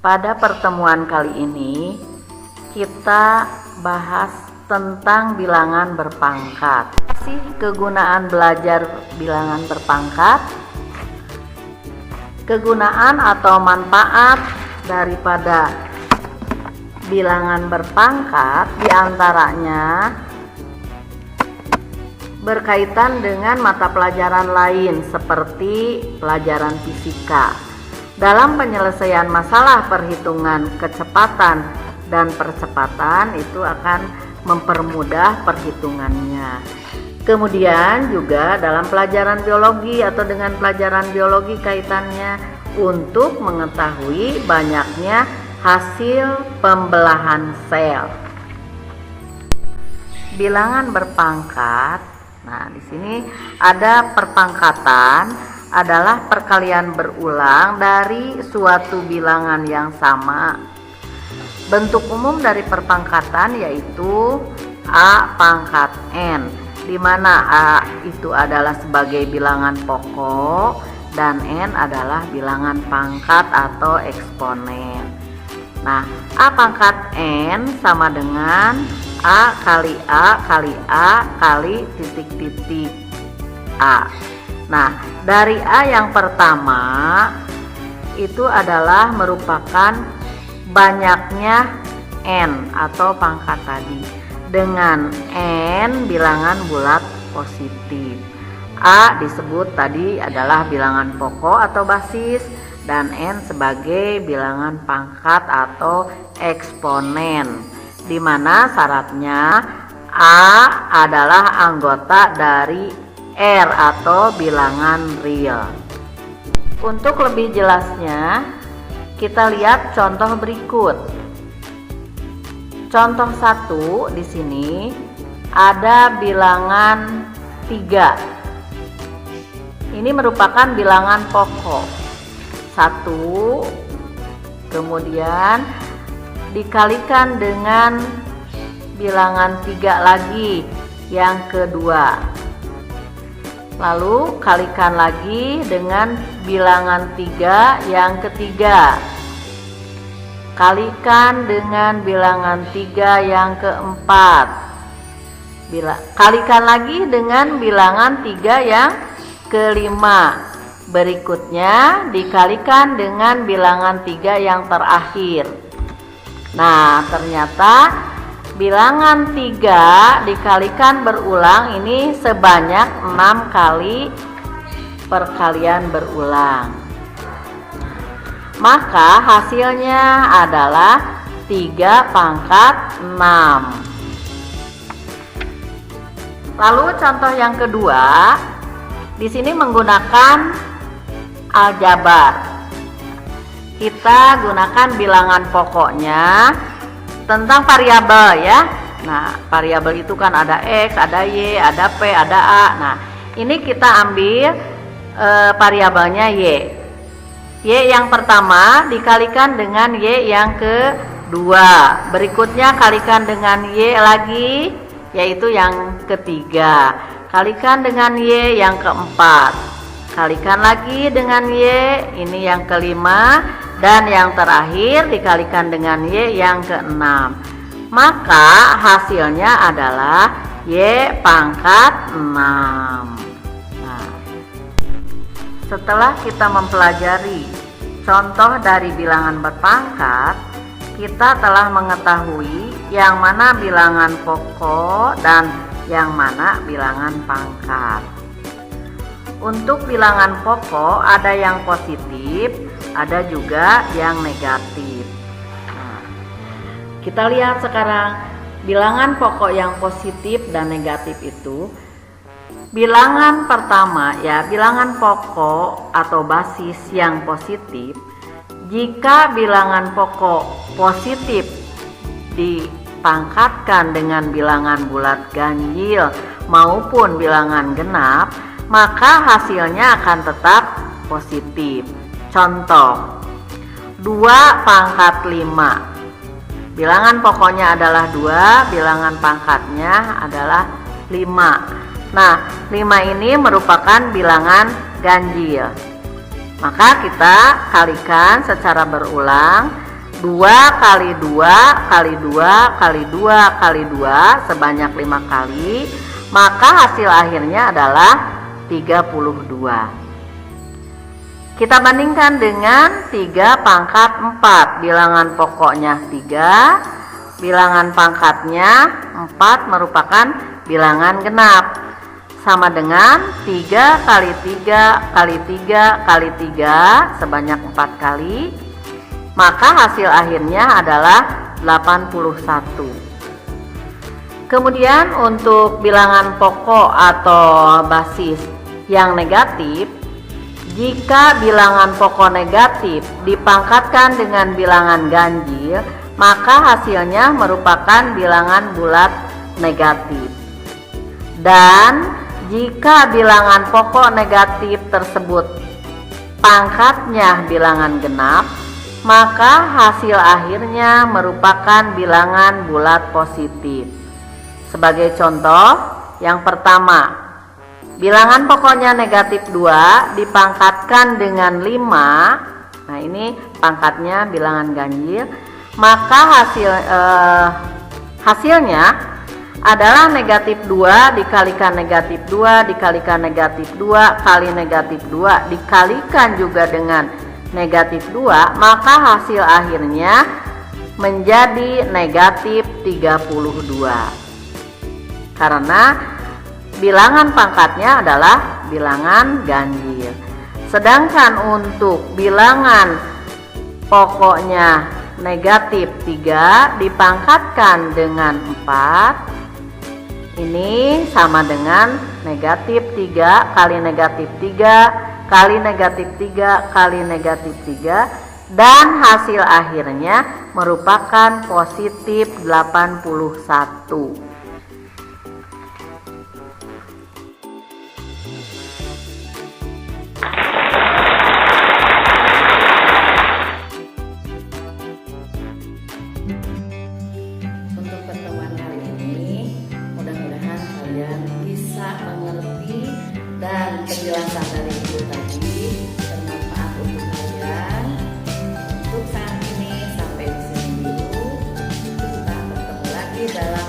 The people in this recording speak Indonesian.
Pada pertemuan kali ini kita bahas tentang bilangan berpangkat. Apa sih kegunaan belajar bilangan berpangkat? Kegunaan atau manfaat daripada bilangan berpangkat diantaranya berkaitan dengan mata pelajaran lain seperti pelajaran fisika. Dalam penyelesaian masalah perhitungan kecepatan dan percepatan itu akan mempermudah perhitungannya. Kemudian juga dalam pelajaran biologi atau dengan pelajaran biologi kaitannya untuk mengetahui banyaknya hasil pembelahan sel. Bilangan berpangkat. Nah, di sini ada perpangkatan adalah perkalian berulang dari suatu bilangan yang sama. Bentuk umum dari perpangkatan yaitu A pangkat N, di mana A itu adalah sebagai bilangan pokok dan N adalah bilangan pangkat atau eksponen. Nah, A pangkat N sama dengan A kali A kali A kali titik-titik A. Nah, dari A yang pertama itu adalah merupakan banyaknya N atau pangkat tadi dengan N bilangan bulat positif. A disebut tadi adalah bilangan pokok atau basis dan N sebagai bilangan pangkat atau eksponen, di mana syaratnya A adalah anggota dari R atau bilangan real. Untuk lebih jelasnya, kita lihat contoh berikut. Contoh 1 di sini ada bilangan 3. Ini merupakan bilangan pokok. 1 kemudian dikalikan dengan bilangan 3 lagi yang kedua. Lalu kalikan lagi dengan bilangan 3 yang ketiga. Kalikan dengan bilangan 3 yang keempat. Kalikan lagi dengan bilangan 3 yang kelima. Berikutnya dikalikan dengan bilangan 3 yang terakhir. Nah, ternyata bilangan 3 dikalikan berulang ini sebanyak 6 kali perkalian berulang. Maka hasilnya adalah 3 pangkat 6. Lalu contoh yang kedua, di sini menggunakan aljabar. Kita gunakan bilangan pokoknya tentang variabel ya. Nah, variabel itu kan ada X, ada Y, ada P, ada A. Nah, ini kita ambil variabelnya Y. Y yang pertama dikalikan dengan Y yang kedua. Berikutnya kalikan dengan Y lagi, yaitu yang ketiga. Kalikan dengan Y yang keempat. Kalikan lagi dengan Y, ini yang kelima. Dan yang terakhir dikalikan dengan Y yang keenam. Maka hasilnya adalah Y pangkat 6. Nah, setelah kita mempelajari contoh dari bilangan berpangkat, kita telah mengetahui yang mana bilangan pokok dan yang mana bilangan pangkat. Untuk bilangan pokok ada yang positif, ada juga yang negatif. Nah, kita lihat sekarang bilangan pokok yang positif dan negatif itu. Bilangan pertama ya, bilangan pokok atau basis yang positif. Jika bilangan pokok positif dipangkatkan dengan bilangan bulat ganjil maupun bilangan genap, maka hasilnya akan tetap positif. Contoh 2 pangkat 5. Bilangan pokoknya adalah 2, bilangan pangkatnya adalah 5. Nah, 5 ini merupakan bilangan ganjil. Maka kita kalikan secara berulang 2 kali 2 kali 2 kali 2 kali 2 sebanyak 5 kali, maka hasil akhirnya adalah 32. Kita bandingkan dengan 3 pangkat 4. Bilangan pokoknya 3, bilangan pangkatnya 4 merupakan bilangan genap. Sama dengan 3 kali 3 kali 3 kali 3 sebanyak 4 kali, maka hasil akhirnya adalah 81. Kemudian untuk bilangan pokok atau basis yang negatif, jika bilangan pokok negatif dipangkatkan dengan bilangan ganjil, maka hasilnya merupakan bilangan bulat negatif. Dan jika bilangan pokok negatif tersebut pangkatnya bilangan genap, maka hasil akhirnya merupakan bilangan bulat positif. Sebagai contoh, yang pertama, bilangan pokoknya negatif 2 dipangkatkan dengan 5. Nah, ini pangkatnya bilangan ganjil, maka hasilnya adalah negatif 2 dikalikan negatif 2 dikalikan negatif 2 kali negatif 2 dikalikan juga dengan negatif 2, maka hasil akhirnya menjadi negatif 32. Karena bilangan pangkatnya adalah bilangan ganjil. Sedangkan untuk bilangan pokoknya negatif 3 dipangkatkan dengan 4, ini sama dengan negatif 3 kali negatif 3 kali negatif 3 kali negatif 3, dan hasil akhirnya merupakan positif 81. Untuk pertemuan kali ini, mudah-mudahan kalian bisa mengerti dan penjelasan dari ibu tadi bermanfaat untuk kalian. Untuk saat ini sampai di sini dulu. Kita bertemu lagi dalam